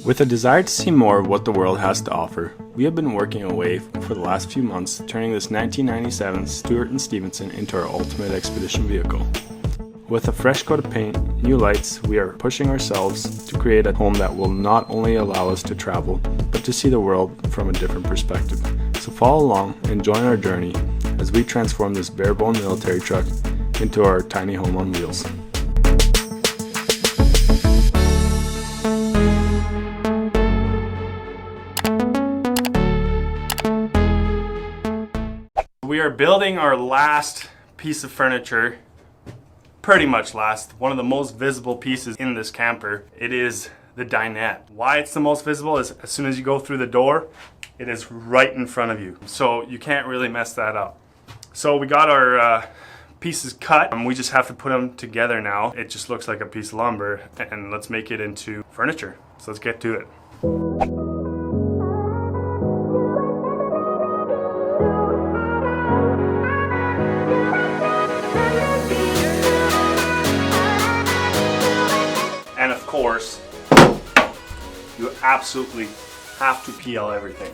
With a desire to see more of what the world has to offer, we have been working away for the last few months, turning this 1997 Stewart & Stevenson into our ultimate expedition vehicle. With a fresh coat of paint, new lights, we are pushing ourselves to create a home that will not only allow us to travel, but to see the world from a different perspective. So follow along and join our journey as we transform this bare-bone military truck into our tiny home on wheels. We are building our last piece of furniture, pretty much last, one of the most visible pieces in this camper. It is the dinette. Why it's the most visible is as soon as you go through the door, it is right in front of you. So you can't really mess that up. So we got our pieces cut and we just have to put them together now. It just looks like a piece of lumber and let's make it into furniture. So let's get to it. And of course, you absolutely have to peel everything.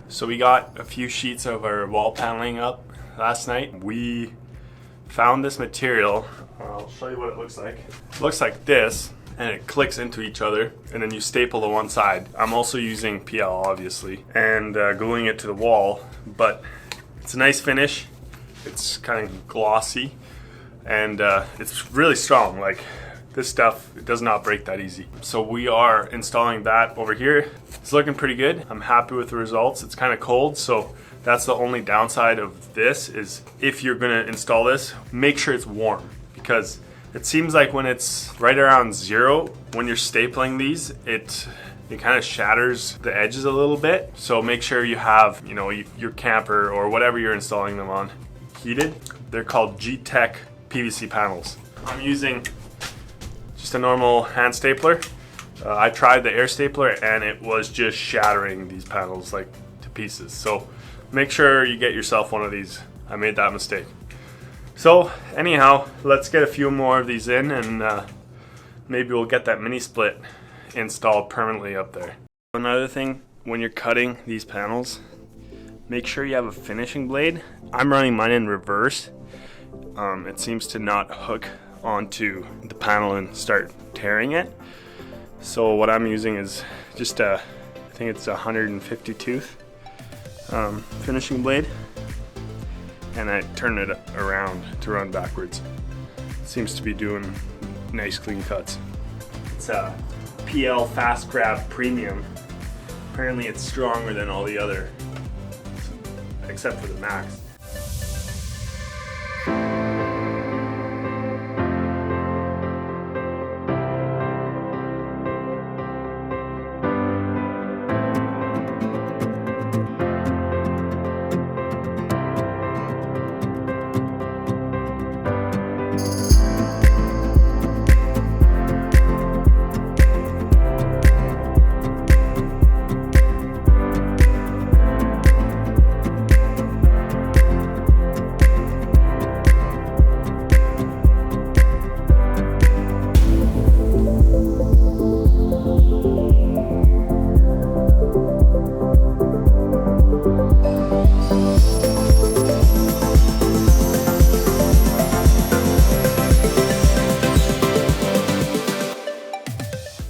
So we got a few sheets of our wall paneling up last night. We found this material. I'll show you what it looks like. It looks like this, and it clicks into each other, and then you staple to one side. I'm also using PL, obviously, and gluing it to the wall, but it's a nice finish. It's kind of glossy, and it's really strong. Like, this stuff, it does not break that easy. So we are installing that over here. It's looking pretty good. I'm happy with the results. It's kind of cold, so that's the only downside of this is if you're gonna install this, make sure it's warm, because it seems like when it's right around 0, when you're stapling these, it kind of shatters the edges a little bit. So make sure you have, you know, your camper or whatever you're installing them on heated. They're called G-Tech PVC panels. I'm using just a normal hand stapler. I tried the air stapler and it was just shattering these panels like to pieces. So make sure you get yourself one of these. I made that mistake. So anyhow, let's get a few more of these in, and maybe we'll get that mini split installed permanently up there. Another thing, when you're cutting these panels, make sure you have a finishing blade. I'm running mine in reverse. It seems to not hook onto the panel and start tearing it. So what I'm using is just I think it's a 150 tooth finishing blade, and I turn it around to run backwards. Seems to be doing nice clean cuts. It's a PL Fast Grab Premium. Apparently it's stronger than all the other, except for the Max.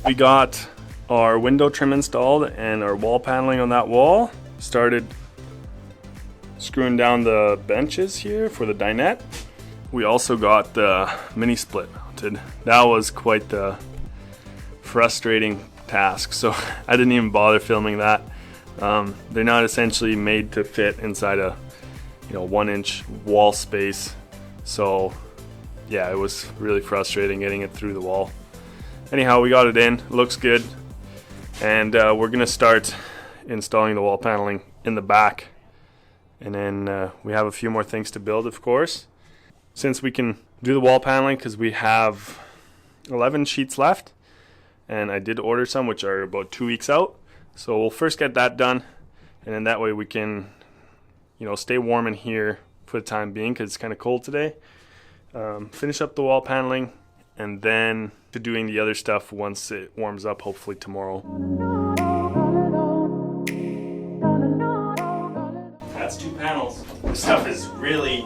We got our window trim installed and our wall paneling on that wall. Started screwing down the benches here for the dinette. We also got the mini split mounted. That was quite the frustrating task, so I didn't even bother filming that. They're not essentially made to fit inside a 1-inch wall space, so yeah, it was really frustrating getting it through the wall. Anyhow, we got it in, looks good, and we're gonna start installing the wall paneling in the back, and then we have a few more things to build, of course. Since we can do the wall paneling, because we have 11 sheets left, and I did order some which are about 2 weeks out, so we'll first get that done, and then that way we can stay warm in here for the time being, because it's kind of cold today. Finish up the wall paneling, and then to doing the other stuff once it warms up, hopefully tomorrow. That's 2 panels. This stuff is really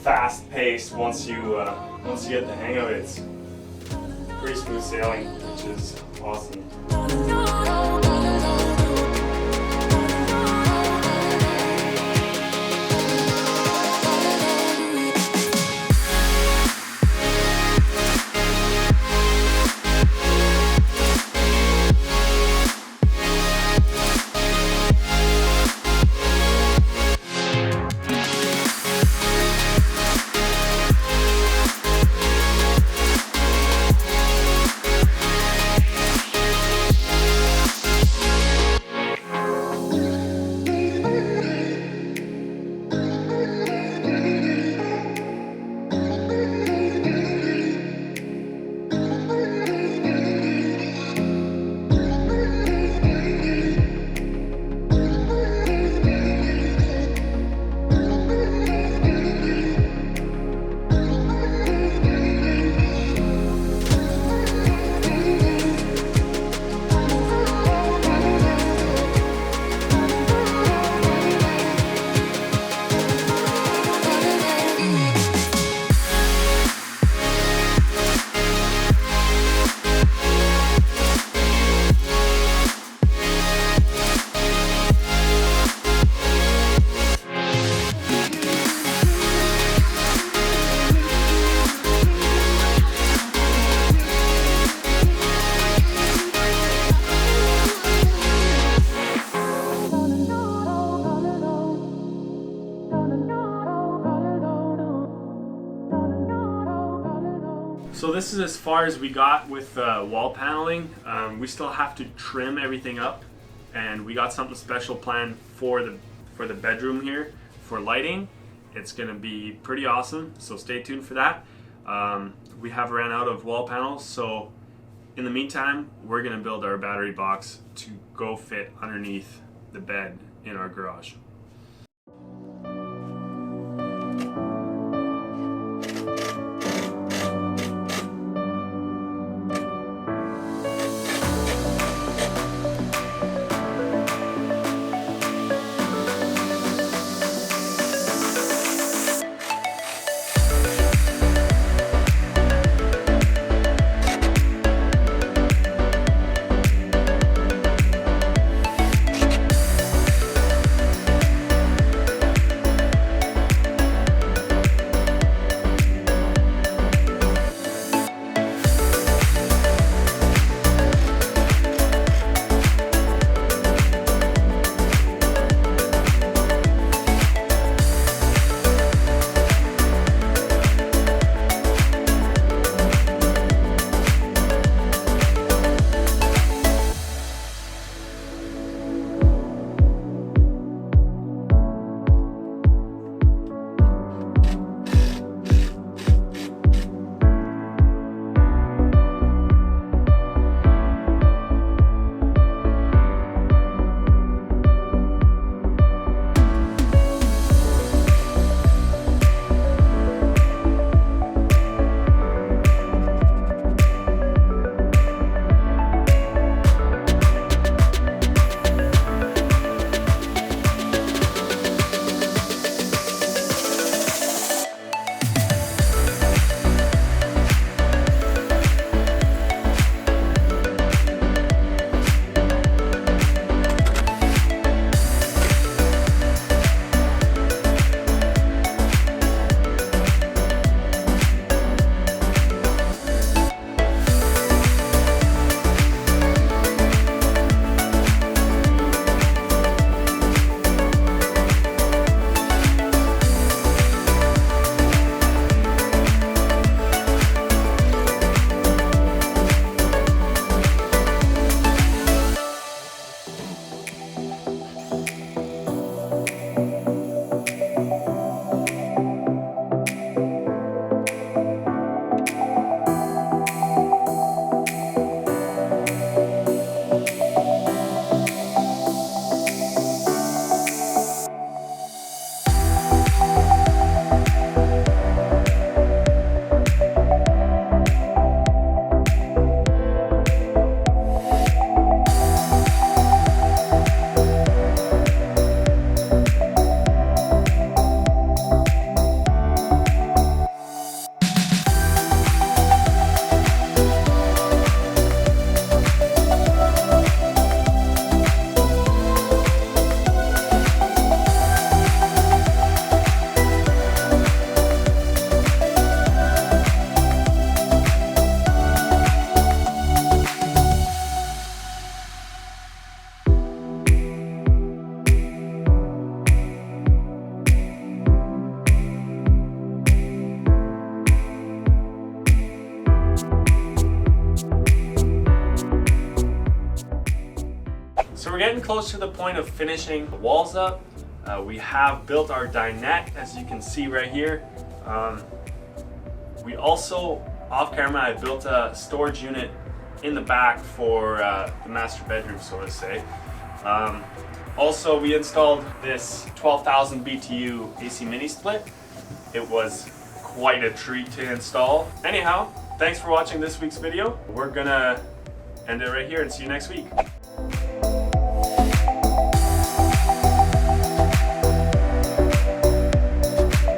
fast paced once you get the hang of it. It's pretty smooth sailing, which is awesome. So this is as far as we got with wall paneling. We still have to trim everything up, and we got something special planned for the bedroom here for lighting. It's gonna be pretty awesome, so stay tuned for that. we have ran out of wall panels, so in the meantime, we're gonna build our battery box to go fit underneath the bed in our garage. So we're getting close to the point of finishing the walls up. We have built our dinette, as you can see right here. We also, off camera, I built a storage unit in the back for the master bedroom, so to say. Also, we installed this 12,000 BTU AC mini split. It was quite a treat to install. Anyhow, thanks for watching this week's video. We're gonna end it right here and see you next week.